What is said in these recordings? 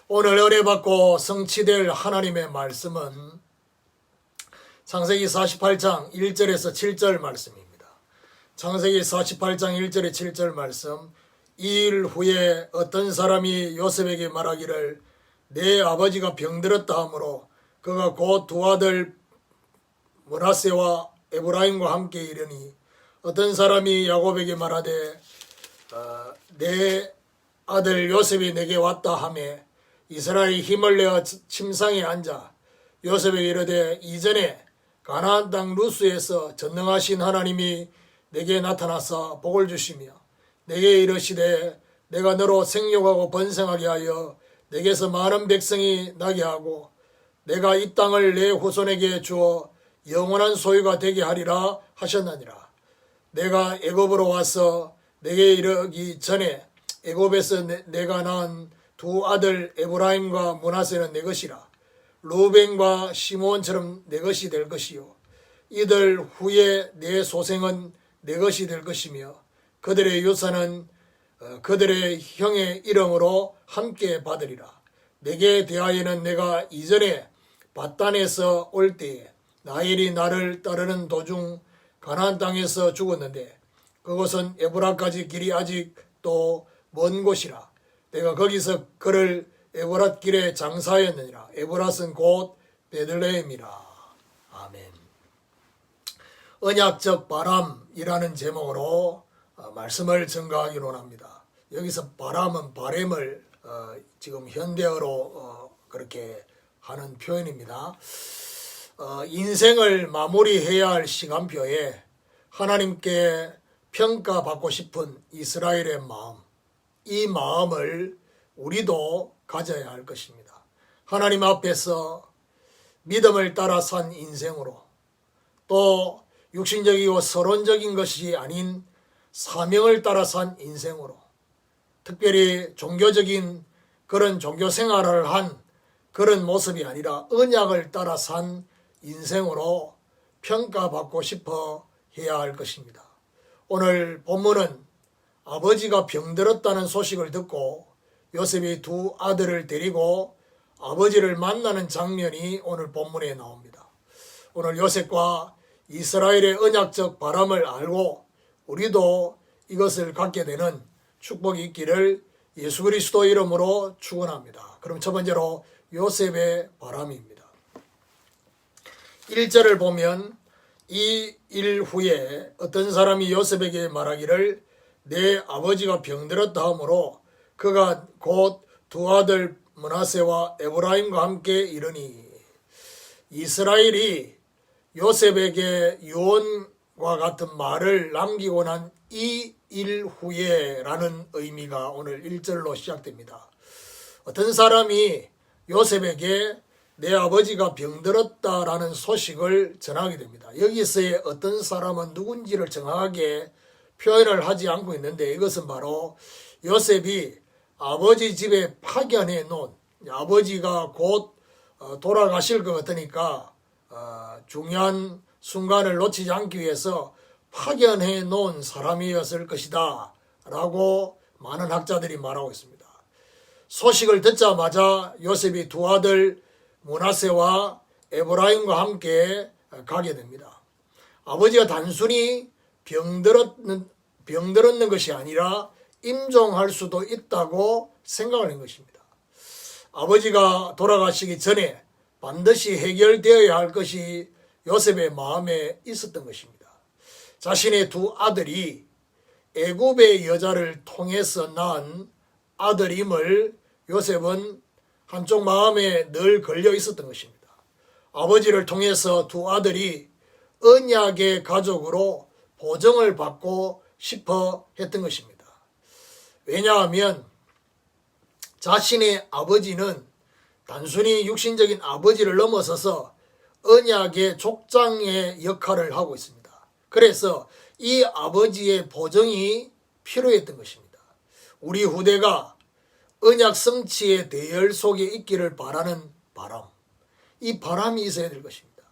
오늘 은혜받고 성취될 하나님의 말씀은 창세기 48장 1절에서 7절 말씀입니다. 창세기 48장 1절에 7절 말씀. 이 일 후에 어떤 사람이 요셉에게 말하기를 내 아버지가 병들었다 하므로 그가 곧 두 아들 므낫세와 에브라임과 함께 이르니 어떤 사람이 야곱에게 말하되 내 아들 요셉이 내게 왔다 하매 이스라엘이 힘을 내어 침상에 앉아 요셉에게 이르되 이전에 가나안 땅 루스에서 전능하신 하나님이 내게 나타나사 복을 주시며 내게 이르시되 내가 너로 생육하고 번성하게 하여 내게서 많은 백성이 나게 하고 내가 이 땅을 내 후손에게 주어 영원한 소유가 되게 하리라 하셨느니라. 내가 애굽으로 와서 내게 이르기 전에 애굽에서 내가 낳은 두 아들 에브라임과 므낫세는 내 것이라. 루벤과 시므온처럼 내 것이 될 것이요 이들 후에 내 소생은 내 것이 될 것이며 그들의 유산은 그들의 형의 이름으로 함께 받으리라. 내게 대하여는 내가 이전에 밧단에서 올 때에 나일이 나를 따르는 도중 가나안 땅에서 죽었는데 그곳은 에브라까지 길이 아직도 먼 곳이라. 내가 거기서 그를 에브랏 길에 장사하였느니라. 에브랏은 곧 베들레헴이라. 아멘. 언약적 바람이라는 제목으로 말씀을 증거하기로 합니다. 여기서 바람은 바램을 지금 현대어로 그렇게 하는 표현입니다. 인생을 마무리해야 할 시간표에 하나님께 평가받고 싶은 이스라엘의 마음, 이 마음을 우리도 가져야 할 것입니다. 하나님 앞에서 믿음을 따라 산 인생으로 또 육신적이고 서론적인 것이 아닌 사명을 따라 산 인생으로 특별히 종교적인 그런 종교 생활을 한 그런 모습이 아니라 언약을 따라 산 인생으로 평가받고 싶어 해야 할 것입니다. 오늘 본문은 아버지가 병들었다는 소식을 듣고 요셉이 두 아들을 데리고 아버지를 만나는 장면이 오늘 본문에 나옵니다. 오늘 요셉과 이스라엘의 언약적 바람을 알고 우리도 이것을 갖게 되는 축복이 있기를 예수 그리스도 이름으로 축원합니다. 그럼 첫 번째로 요셉의 바람입니다. 1절을 보면 이 일 후에 어떤 사람이 요셉에게 말하기를 내 아버지가 병들었다 하므로 그가 곧 두 아들 므낫세와 에브라임과 함께 이르니 이스라엘이 요셉에게 유언과 같은 말을 남기고 난 이 일 후에 라는 의미가 오늘 1절로 시작됩니다. 어떤 사람이 요셉에게 내 아버지가 병들었다라는 소식을 전하게 됩니다. 여기서의 어떤 사람은 누군지를 정확하게 표현을 하지 않고 있는데 이것은 바로 요셉이 아버지 집에 파견해 놓은 아버지가 곧 돌아가실 것 같으니까 중요한 순간을 놓치지 않기 위해서 파견해 놓은 사람이었을 것이다 라고 많은 학자들이 말하고 있습니다. 소식을 듣자마자 요셉이 두 아들 므낫세와 에브라임과 함께 가게 됩니다. 아버지가 단순히 병들었는 것이 아니라 임종할 수도 있다고 생각을 한 것입니다. 아버지가 돌아가시기 전에 반드시 해결되어야 할 것이 요셉의 마음에 있었던 것입니다. 자신의 두 아들이 애굽의 여자를 통해서 낳은 아들임을 요셉은 한쪽 마음에 늘 걸려 있었던 것입니다. 아버지를 통해서 두 아들이 언약의 가족으로 보정을 받고 싶어 했던 것입니다. 왜냐하면 자신의 아버지는 단순히 육신적인 아버지를 넘어서서 언약의 족장의 역할을 하고 있습니다. 그래서 이 아버지의 보정이 필요했던 것입니다. 우리 후대가 언약 성취의 대열 속에 있기를 바라는 바람, 이 바람이 있어야 될 것입니다.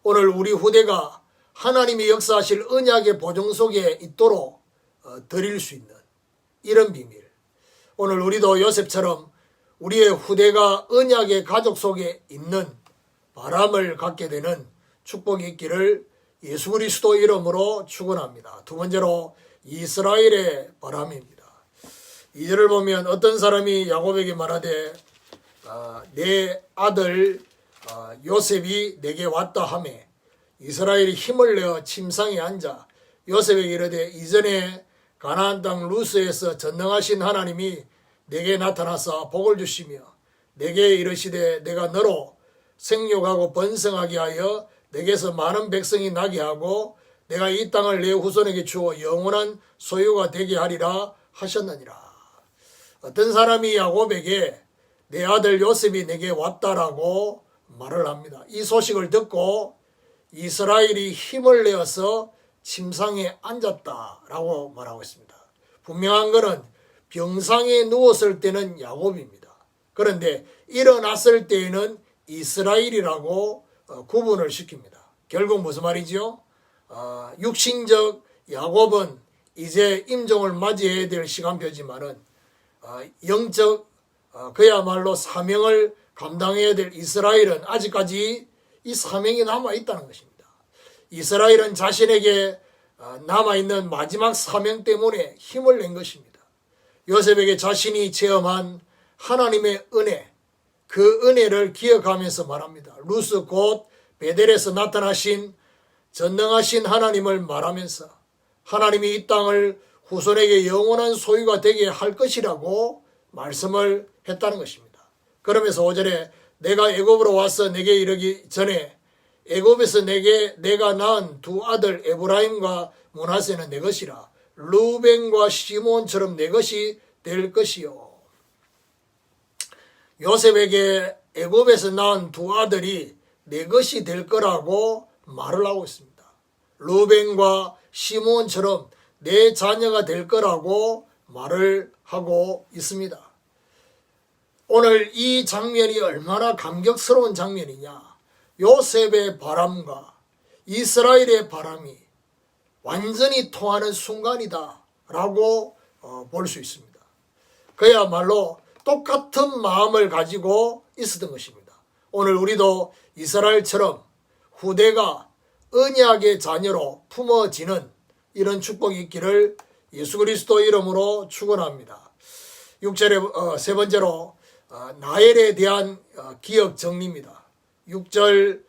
오늘 우리 후대가 하나님이 역사하실 언약의 보정 속에 있도록 드릴 수 있는 이런 비밀, 오늘 우리도 요셉처럼 우리의 후대가 언약의 가족 속에 있는 바람을 갖게 되는 축복이 있기를 예수 그리스도 이름으로 축원합니다. 두 번째로 이스라엘의 바람입니다. 2절을 보면 어떤 사람이 야곱에게 말하되 내 아들 요셉이 내게 왔다 하매 이스라엘이 힘을 내어 침상에 앉아 요셉에게 이르되 이전에 가나안 땅 루스에서 전능하신 하나님이 내게 나타나사 복을 주시며 내게 이르시되 내가 너로 생육하고 번성하게 하여 내게서 많은 백성이 나게 하고 내가 이 땅을 내 후손에게 주어 영원한 소유가 되게 하리라 하셨느니라. 어떤 사람이 야곱에게 내 아들 요셉이 내게 왔다라고 말을 합니다. 이 소식을 듣고 이스라엘이 힘을 내어서 침상에 앉았다라고 말하고 있습니다. 분명한 것은 병상에 누웠을 때는 야곱입니다. 그런데 일어났을 때에는 이스라엘이라고 구분을 시킵니다. 결국 무슨 말이죠? 육신적 야곱은 이제 임종을 맞이해야 될 시간표지만은 영적 그야말로 사명을 감당해야 될 이스라엘은 아직까지 이 사명이 남아있다는 것입니다. 이스라엘은 자신에게 남아있는 마지막 사명 때문에 힘을 낸 것입니다. 요셉에게 자신이 체험한 하나님의 은혜, 그 은혜를 기억하면서 말합니다. 루스 곧 베델에서 나타나신 전능하신 하나님을 말하면서 하나님이 이 땅을 후손에게 영원한 소유가 되게 할 것이라고 말씀을 했다는 것입니다. 그러면서 5절에 내가 애굽으로 와서 내게 이르기 전에 애굽에서 내가 낳은 두 아들 에브라임과 므낫세는 내 것이라 루벤과 시몬처럼 내 것이 될 것이요. 요셉에게 애굽에서 낳은 두 아들이 내 것이 될 거라고 말을 하고 있습니다. 루벤과 시몬처럼 내 자녀가 될 거라고 말을 하고 있습니다. 오늘 이 장면이 얼마나 감격스러운 장면이냐. 요셉의 바람과 이스라엘의 바람이 완전히 통하는 순간이다 라고 볼 수 있습니다. 그야말로 똑같은 마음을 가지고 있었던 것입니다. 오늘 우리도 이스라엘처럼 후대가 언약의 자녀로 품어지는 이런 축복이 있기를 예수 그리스도 이름으로 축원합니다. 6절에 세 번째로 나엘에 대한 기억 정리입니다. 6절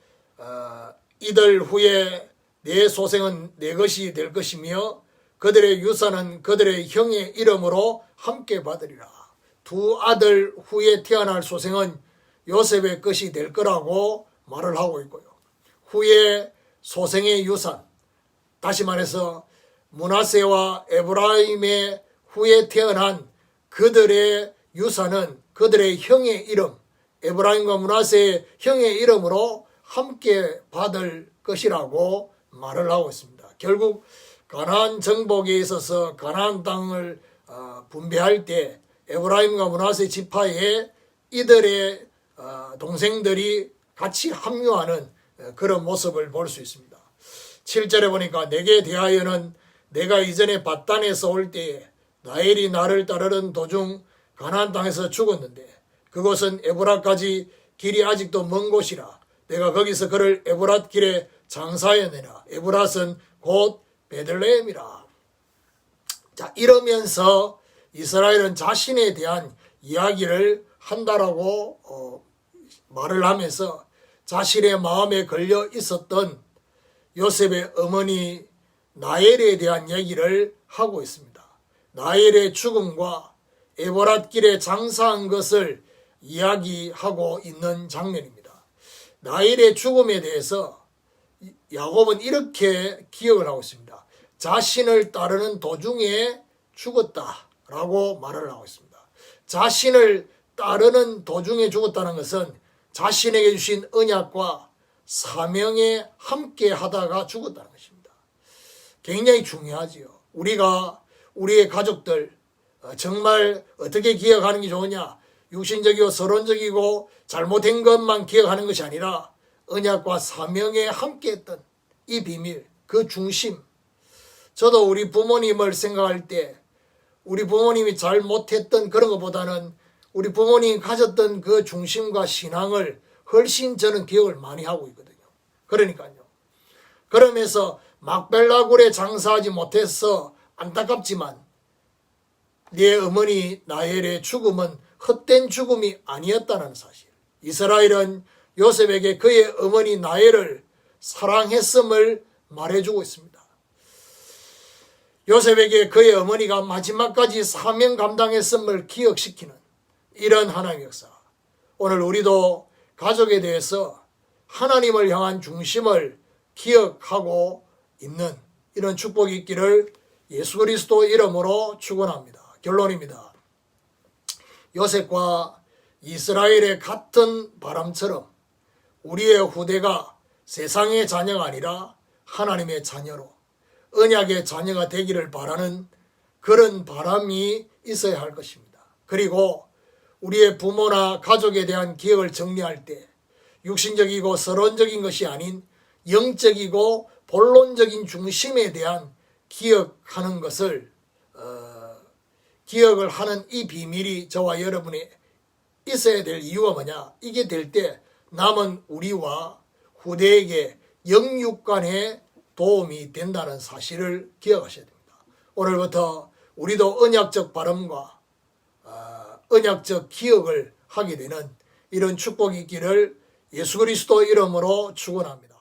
이들 후에 내 소생은 내 것이 될 것이며 그들의 유산은 그들의 형의 이름으로 함께 받으리라. 두 아들 후에 태어날 소생은 요셉의 것이 될 거라고 말을 하고 있고요. 후에 소생의 유산, 다시 말해서 므낫세와 에브라임의 후에 태어난 그들의 유산은 그들의 형의 이름, 에브라임과 므낫세의 형의 이름으로 함께 받을 것이라고 말을 하고 있습니다. 결국 가나안 정복에 있어서 가나안 땅을 분배할 때 에브라임과 므낫세 지파에 이들의 동생들이 같이 합류하는 그런 모습을 볼 수 있습니다. 7절에 보니까 내게 대하여는 내가 이전에 밧단에서 올 때에 나엘이 나를 따르는 도중 가나안 땅에서 죽었는데 그곳은 에브랏까지 길이 아직도 먼 곳이라 내가 거기서 그를 에브랏 길에 장사해내라. 에브랏은 곧 베들레헴이라. 자, 이러면서 이스라엘은 자신에 대한 이야기를 한다라고 말을 하면서 자신의 마음에 걸려 있었던 요셉의 어머니 나엘에 대한 얘기를 하고 있습니다. 나엘의 죽음과 에브랏 길에 장사한 것을 이야기하고 있는 장면입니다. 나엘의 죽음에 대해서 야곱은 이렇게 기억을 하고 있습니다. 자신을 따르는 도중에 죽었다라고 말을 하고 있습니다. 자신을 따르는 도중에 죽었다는 것은 자신에게 주신 언약과 사명에 함께 하다가 죽었다는 것입니다. 굉장히 중요하지요. 우리가 우리의 가족들 정말 어떻게 기억하는 게 좋으냐? 육신적이고 서론적이고 잘못된 것만 기억하는 것이 아니라 언약과 사명에 함께 했던 이 비밀, 그 중심. 저도 우리 부모님을 생각할 때 우리 부모님이 잘못했던 그런 것보다는 우리 부모님이 가졌던 그 중심과 신앙을 훨씬 저는 기억을 많이 하고 있거든요. 그러니까요. 그러면서 막벨라굴에 장사하지 못해서 안타깝지만 네 어머니 나헬의 죽음은 헛된 죽음이 아니었다는 사실. 이스라엘은 요셉에게 그의 어머니 나헬을 사랑했음을 말해주고 있습니다. 요셉에게 그의 어머니가 마지막까지 사명 감당했음을 기억시키는 이런 하나님의 역사. 오늘 우리도 가족에 대해서 하나님을 향한 중심을 기억하고 있는 이런 축복이 있기를 예수 그리스도 이름으로 축원합니다. 결론입니다. 요셉과 이스라엘의 같은 바람처럼 우리의 후대가 세상의 자녀가 아니라 하나님의 자녀로 언약의 자녀가 되기를 바라는 그런 바람이 있어야 할 것입니다. 그리고 우리의 부모나 가족에 대한 기억을 정리할 때 육신적이고 서론적인 것이 아닌 영적이고 본론적인 중심에 대한 기억하는 것을 기억을 하는 이 비밀이 저와 여러분이 있어야 될 이유가 뭐냐? 이게 될 때 남은 우리와 후대에게 영육간의 도움이 된다는 사실을 기억하셔야 됩니다. 오늘부터 우리도 언약적 발음과 언약적 기억을 하게 되는 이런 축복이 있기를 예수 그리스도 이름으로 축원합니다.